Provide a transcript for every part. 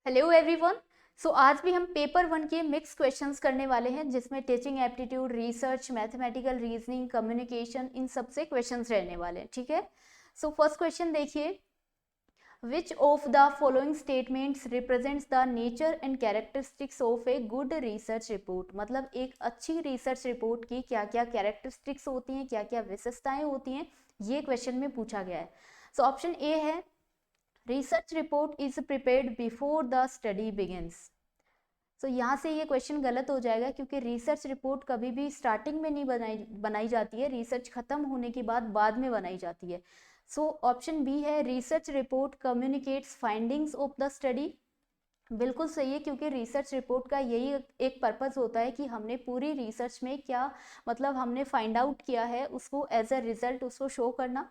Hello everyone. सो आज भी हम पेपर 1 के मिक्स क्वेश्चंस करने वाले हैं जिसमें teaching aptitude, research, mathematical reasoning, communication, इन सब से क्वेश्चंस रहने वाले हैं। ठीक है। सो फर्स्ट क्वेश्चन देखिए, which of the following statements represents the nature and characteristics of a good research report. मतलब एक अच्छी रिसर्च रिपोर्ट की क्या क्या कैरेक्टरिस्टिक्स होती हैं, क्या क्या विशेषताएं होती हैं, ये क्वेश्चन में पूछा गया है। सो ऑप्शन ए है, research report is prepared before the study begins. So यहाँ से ये क्वेश्चन गलत हो जाएगा क्योंकि रिसर्च रिपोर्ट कभी भी स्टार्टिंग में नहीं बनाई जाती है, रिसर्च खत्म होने के बाद में बनाई जाती है। सो ऑप्शन बी है, research report communicates findings of the study. बिल्कुल सही है क्योंकि रिसर्च रिपोर्ट का यही एक पर्पस होता है कि हमने पूरी रिसर्च में क्या मतलब हमने फाइंड आउट किया है उसको एज अ रिजल्ट उसको शो करना।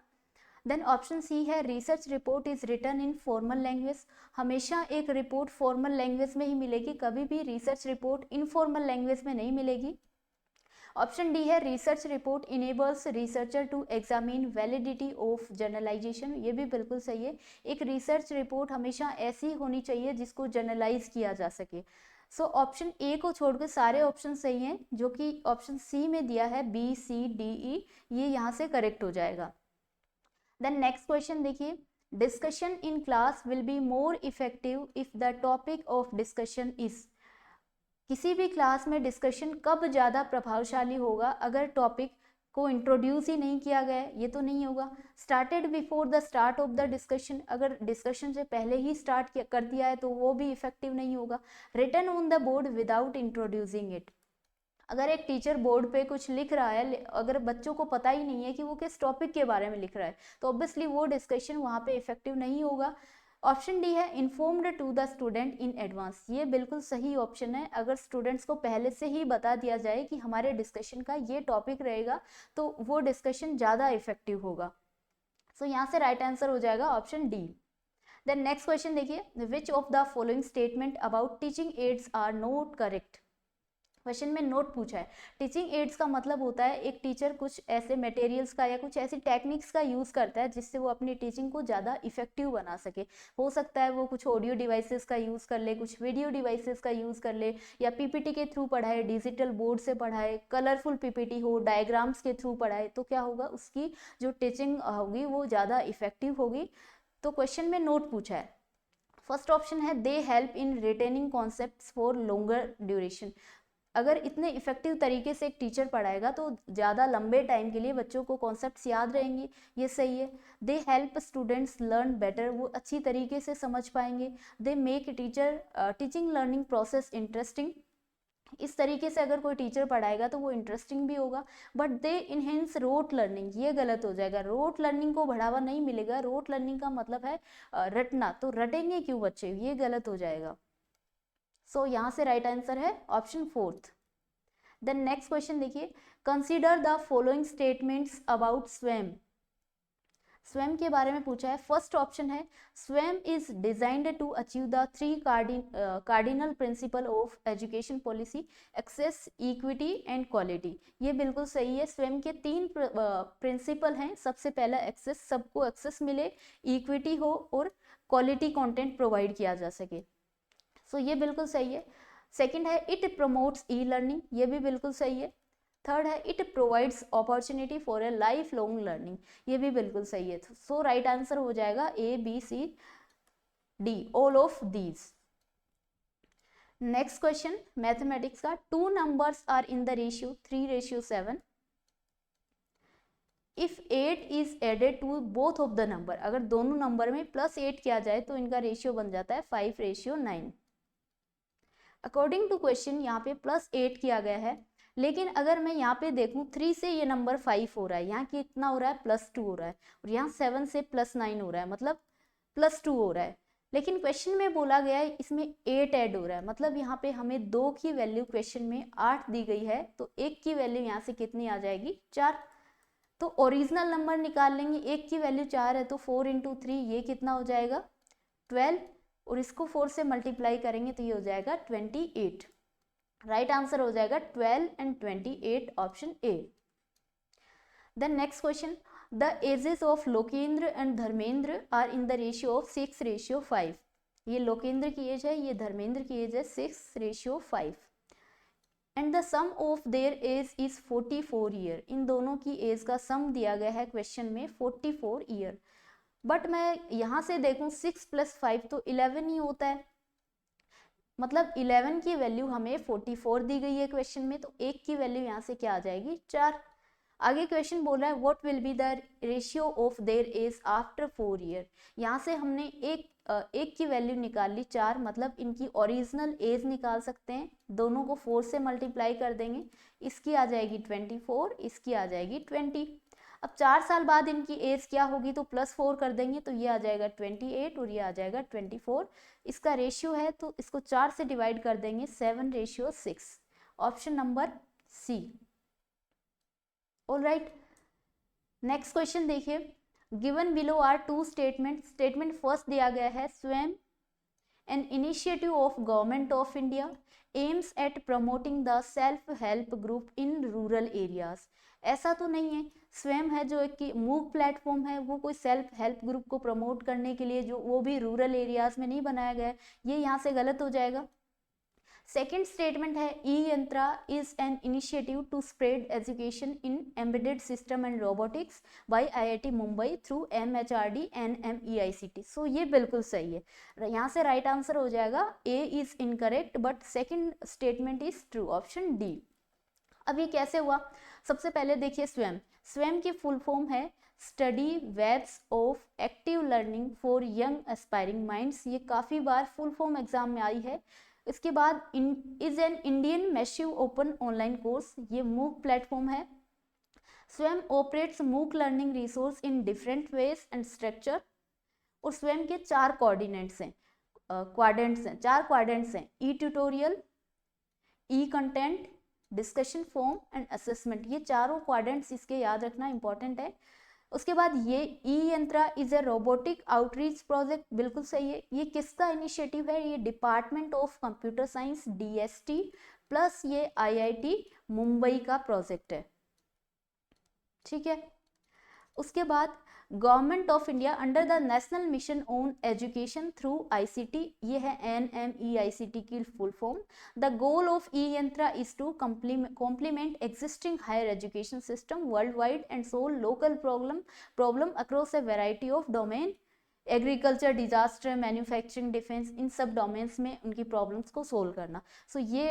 देन ऑप्शन सी है, research report is written in formal language. हमेशा एक रिपोर्ट फॉर्मल लैंग्वेज में ही मिलेगी, कभी भी रिसर्च रिपोर्ट इनफॉर्मल लैंग्वेज में नहीं मिलेगी। ऑप्शन डी है, research report enables researcher to examine validity of generalization. ये भी बिल्कुल सही है, एक रिसर्च रिपोर्ट हमेशा ऐसी होनी चाहिए जिसको जनरलाइज किया जा सके। सो ऑप्शन ए को छोड़कर सारे ऑप्शन सही हैं, जो कि ऑप्शन सी में दिया है बी सी डी ई, ये यहाँ से करेक्ट हो जाएगा। देन नेक्स्ट क्वेश्चन देखिए, discussion in class will be more effective if the topic of discussion is. किसी भी क्लास में डिस्कशन कब ज़्यादा प्रभावशाली होगा अगर टॉपिक को इंट्रोड्यूस ही नहीं किया गया है, ये तो नहीं होगा। Started before the start of the discussion, अगर डिस्कशन से पहले ही स्टार्ट कर दिया है तो वो भी इफेक्टिव नहीं होगा। Written on the board without introducing it, अगर एक टीचर बोर्ड पे कुछ लिख रहा है, अगर बच्चों को पता ही नहीं है कि वो किस टॉपिक के बारे में लिख रहा है, तो ऑब्वियसली वो डिस्कशन वहाँ पे इफेक्टिव नहीं होगा। ऑप्शन डी है, informed to the student in advance. ये बिल्कुल सही ऑप्शन है, अगर स्टूडेंट्स को पहले से ही बता दिया जाए कि हमारे डिस्कशन का ये टॉपिक रहेगा तो वो डिस्कशन ज़्यादा इफेक्टिव होगा। सो यहाँ से राइट आंसर हो जाएगा option D. Then next question देखिए, which of the following statement about teaching aids are not correct. Question में नोट पूछा है। टीचिंग एड्स का मतलब होता है एक टीचर कुछ ऐसे मटेरियल्स का या कुछ ऐसी टेक्निक्स का यूज़ करता है जिससे वो अपनी टीचिंग को ज़्यादा इफेक्टिव बना सके। हो सकता है वो कुछ ऑडियो डिवाइसेस का यूज़ कर ले, कुछ वीडियो डिवाइसेस का यूज़ कर ले, या पीपीटी के थ्रू पढ़ाए, डिजिटल बोर्ड से पढ़ाए, कलरफुल पीपीटी हो, डायग्राम्स के थ्रू पढ़ाए, तो क्या होगा, उसकी जो टीचिंग होगी वो ज़्यादा इफेक्टिव होगी। तो क्वेश्चन में नोट पूछा है। फर्स्ट ऑप्शन है, they help in retaining concepts for longer duration. अगर इतने इफेक्टिव तरीके से एक टीचर पढ़ाएगा तो ज़्यादा लंबे टाइम के लिए बच्चों को कॉन्सेप्ट्स याद रहेंगे, ये सही है। They help students learn better, वो अच्छी तरीके से समझ पाएंगे। They make teaching learning process interesting, इस तरीके से अगर कोई टीचर पढ़ाएगा तो वो इंटरेस्टिंग भी होगा। But they enhance rote learning, ये गलत हो जाएगा, रोट लर्निंग को बढ़ावा नहीं मिलेगा। रोट लर्निंग का मतलब है रटना, तो रटेंगे क्यों बच्चे, ये गलत हो जाएगा। सो यहाँ से राइट आंसर है option fourth. Then next question देखिए, consider the following statements about Swayam. Swayam के बारे में पूछा है। फर्स्ट ऑप्शन है, Swayam is designed to achieve the three cardinal principle of education policy, access, equity and quality. ये बिल्कुल सही है, स्वयं के तीन प्रिंसिपल हैं। सबसे पहला एक्सेस, सबको एक्सेस मिले, इक्विटी हो और क्वालिटी कंटेंट प्रोवाइड किया जा सके। सो ये बिल्कुल सही है। सेकंड है, इट प्रमोट्स ई लर्निंग, ये भी बिल्कुल सही है। थर्ड है, it provides opportunity for a life long learning, ये भी बिल्कुल सही है। सो राइट आंसर हो जाएगा A B C D, all of these. Next question mathematics का, two numbers are in the ratio 3:7। If 8 is added to both of the number, अगर दोनों नंबर में +8 किया जाए तो इनका रेशियो बन जाता है 5:9। अकॉर्डिंग टू क्वेश्चन यहाँ पे +8 किया गया है, लेकिन अगर मैं यहाँ पे देखूँ 3 से ये नंबर 5 हो रहा है, यहाँ कितना हो रहा है, +2 हो रहा है, और यहाँ 7 से +9 हो रहा है, मतलब +2 हो रहा है। लेकिन क्वेश्चन में बोला गया है इसमें 8 ऐड हो रहा है, मतलब यहाँ पे हमें 2 की वैल्यू क्वेश्चन में 8 दी गई है, तो 1 की वैल्यू यहाँ से कितनी आ जाएगी, 4। तो ओरिजिनल नंबर निकाल लेंगे, 1 की वैल्यू 4 है तो 4 × 3 ये कितना हो जाएगा, 12, और इसको 4 से मल्टीप्लाई करेंगे तो ये हो जाएगा 28। राइट आंसर हो जाएगा 12 and 28, option A. Then next question, the ages of Lokendra and Dharmendra are in the ratio of 6:5। ये लोकेंद्र की एज है, ये धर्मेंद्र की एज है 6:5 and the sum of their age is 44 year. इन दोनों की एज का सम दिया गया है क्वेश्चन में 44 ईयर। बट मैं यहाँ से देखूँ 6 + 5 तो 11 ही होता है, मतलब 11 की वैल्यू हमें 44 दी गई है क्वेश्चन में, तो एक की वैल्यू यहाँ से क्या आ जाएगी 4। आगे क्वेश्चन बोल रहा है what will be the ratio of their age after 4 year. यहाँ से हमने एक की वैल्यू निकाल ली 4, मतलब इनकी ओरिजिनल एज निकाल सकते हैं, दोनों को 4 से मल्टीप्लाई कर देंगे, इसकी आ जाएगी 24, इसकी आ जाएगी 20। अब 4 साल बाद इनकी एज क्या होगी, तो +4 कर देंगे तो ये आ जाएगा 28 और ये आ जाएगा 24। इसका रेशियो है तो इसको 4 से डिवाइड कर देंगे, 7:6। Option number C. Alright, next question देखिए, given below are 2 statement. Statement first दिया गया है Swayam an initiative of government of India aims at promoting the self help group in rural areas. ऐसा तो नहीं है, स्वयं है जो एक मूव प्लेटफॉर्म है, वो कोई सेल्फ हेल्प ग्रुप को प्रमोट करने के लिए, जो वो भी रूरल एरियाज में नहीं बनाया गया है, ये यहाँ से गलत हो जाएगा। सेकेंड स्टेटमेंट है e Yantra is an initiative to spread education in embedded system and robotics by IIT Mumbai through MHRD NMEICT। So ये बिल्कुल सही है, यहाँ से राइट आंसर हो जाएगा A is incorrect but second statement is true, option D. अब ये कैसे हुआ, सबसे पहले देखिए स्वयं, स्वयं की फुल फॉर्म है study webs of active learning for young aspiring minds. ये काफ़ी बार फुल फॉर्म एग्जाम में आई है। इसके बाद is an Indian massive open online course, ये मूक प्लेटफॉर्म है। स्वयं ऑपरेट्स मूक learning resource in different ways and structure. और स्वयं के 4 कोऑर्डिनेट्स हैं, क्वाड्रेंट्स हैं, 4 क्वाड्रेंट्स हैं, e tutorial, e content, discussion forum and assessment. ये चारों क्वाड्रेंट्स इसके याद रखना इंपॉर्टेंट है। उसके बाद ये e Yantra is a robotic outreach project, बिल्कुल सही है। ये किसका इनिशिएटिव है, ये department of computer science DST plus ये IIT मुंबई का प्रोजेक्ट है, ठीक है। उसके बाद government of India under the national mission on education through ICT, ये है NMEICT की full form. The goal of e Yantra is to complement existing higher education system world wide and solve local problem across a variety of domain, agriculture, disaster, manufacturing, defence, इन सब domains में उनकी problems को solve करना। सो ये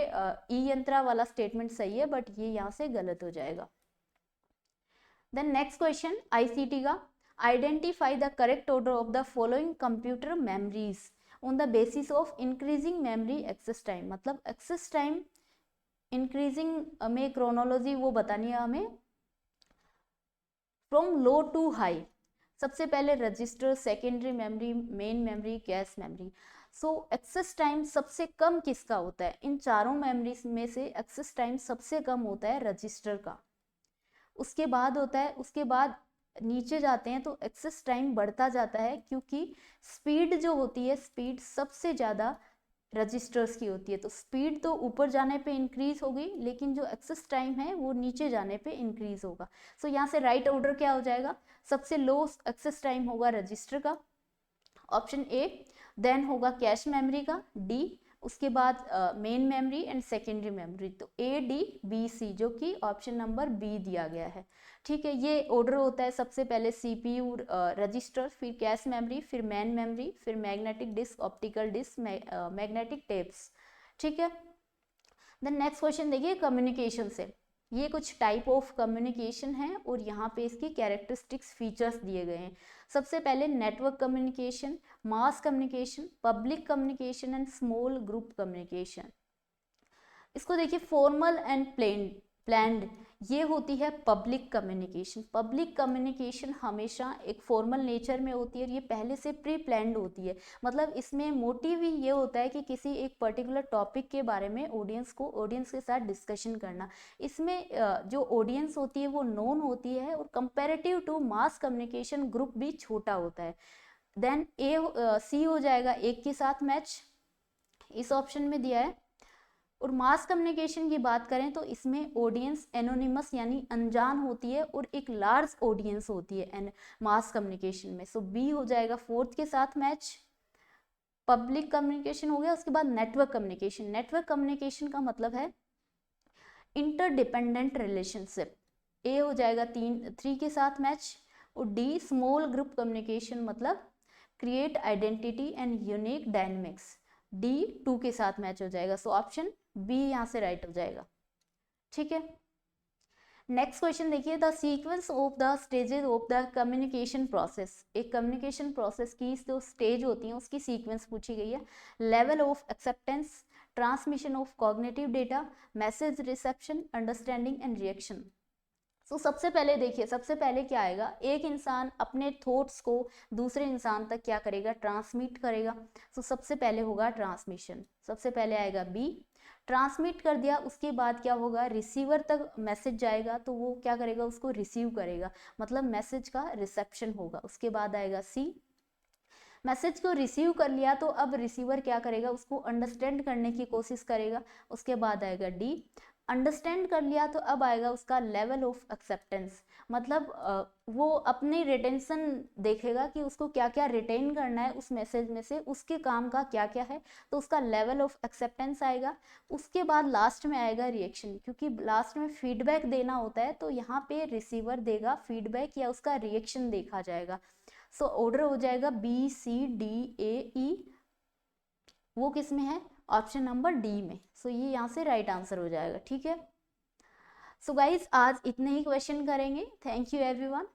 e यंत्रा वाला statement सही है बट ये यहाँ से गलत हो जाएगा। देन नेक्स्ट क्वेश्चन ICT का, identify the correct order of the following computer memories on the basis of increasing memory access time. मतलब एक्सेस टाइम इंक्रीजिंग में क्रोनोलॉजी वो बतानी है हमें, फ्रॉम लो टू हाई। सबसे पहले register, secondary memory, main memory, cache memory. So access time सबसे कम किसका होता है, इन चारों मेमोरीज में से एक्सेस टाइम सबसे कम होता है रजिस्टर का। उसके बाद होता है, उसके बाद नीचे जाते हैं तो एक्सेस टाइम बढ़ता जाता है, क्योंकि स्पीड जो होती है, स्पीड सबसे ज़्यादा रजिस्टर्स की होती है। तो स्पीड तो ऊपर जाने पे इंक्रीज होगी, लेकिन जो एक्सेस टाइम है वो नीचे जाने पे इंक्रीज होगा। सो यहाँ से राइट ऑर्डर क्या हो जाएगा, सबसे लो एक्सेस टाइम होगा रजिस्टर का, ऑप्शन ए। देन होगा कैश मेमोरी का, D। उसके बाद main memory and secondary memory, तो ADBC जो कि ऑप्शन नंबर B दिया गया है, ठीक है। ये ऑर्डर होता है, सबसे पहले CPU रजिस्टर, फिर कैश मेमोरी, फिर मेन मेमोरी, फिर magnetic disk, optical disk, magnetic tapes, ठीक है। देन नेक्स्ट क्वेश्चन देखिए कम्युनिकेशन से, ये कुछ टाइप ऑफ कम्युनिकेशन है और यहाँ पे इसकी कैरेक्टरिस्टिक्स फीचर्स दिए गए हैं। सबसे पहले network communication, mass communication, public communication and small group communication. इसको देखिए फॉर्मल एंड प्लान्ड, ये होती है पब्लिक कम्युनिकेशन। पब्लिक कम्युनिकेशन हमेशा एक फॉर्मल नेचर में होती है, ये पहले से प्री प्लान्ड होती है। मतलब इसमें मोटिव ही ये होता है कि किसी एक पर्टिकुलर टॉपिक के बारे में ऑडियंस के साथ डिस्कशन करना। इसमें जो ऑडियंस होती है वो नॉन होती है और comparative to mass communication group भी छोटा होता है। देन C हो जाएगा, एक के साथ मैच, इस ऑप्शन में दिया है। और मास कम्युनिकेशन की बात करें तो इसमें ऑडियंस एनोनिमस यानी अनजान होती है और एक लार्ज ऑडियंस होती है मास कम्युनिकेशन में। सो B हो जाएगा, फोर्थ के साथ मैच। पब्लिक कम्युनिकेशन हो गया, उसके बाद नेटवर्क कम्युनिकेशन। नेटवर्क कम्युनिकेशन का मतलब है इंटरडिपेंडेंट रिलेशनशिप। ए हो जाएगा 3 के साथ मैच, और डी स्मॉल ग्रुप कम्युनिकेशन मतलब create identity and unique dynamics. D 2 के साथ मैच हो जाएगा, सो ऑप्शन बी यहाँ से राइट हो जाएगा। ठीक है, नेक्स्ट क्वेश्चन देखिए, the sequence of the stages of the communication process. एक कम्युनिकेशन प्रोसेस की जो स्टेज होती है उसकी सीक्वेंस पूछी गई है। Level of acceptance, transmission of cognitive data, message reception, understanding and reaction. तो सबसे पहले देखिए, सबसे पहले क्या आएगा, एक इंसान अपने थॉट्स को दूसरे इंसान तक क्या करेगा, ट्रांसमिट करेगा। तो सबसे पहले होगा ट्रांसमिशन, सबसे पहले आएगा बी। ट्रांसमिट कर दिया, उसके बाद क्या होगा, रिसीवर तक मैसेज जाएगा, तो वो क्या करेगा, उसको रिसीव करेगा, मतलब मैसेज का रिसेप्शन होगा। उसके बाद आएगा सी, मैसेज को रिसीव कर लिया तो अब रिसीवर क्या करेगा, उसको अंडरस्टैंड करने की कोशिश करेगा। उसके बाद आएगा डी, अंडरस्टैंड कर लिया तो अब आएगा उसका लेवल ऑफ एक्सेप्टेंस, मतलब वो अपनी रिटेंशन देखेगा कि उसको क्या क्या रिटेन करना है उस मैसेज में से, उसके काम का क्या क्या है, तो उसका लेवल ऑफ एक्सेप्टेंस आएगा। उसके बाद लास्ट में आएगा रिएक्शन, क्योंकि लास्ट में फीडबैक देना होता है, तो यहाँ पे रिसीवर देगा फीडबैक या उसका रिएक्शन देखा जाएगा। सो ऑर्डर हो जाएगा बी सी डी ए ई, वो किस में है, ऑप्शन नंबर डी में। सो ये यहाँ से राइट आंसर हो जाएगा। ठीक है, सो गाइज आज इतने ही क्वेश्चन करेंगे। Thank you everyone.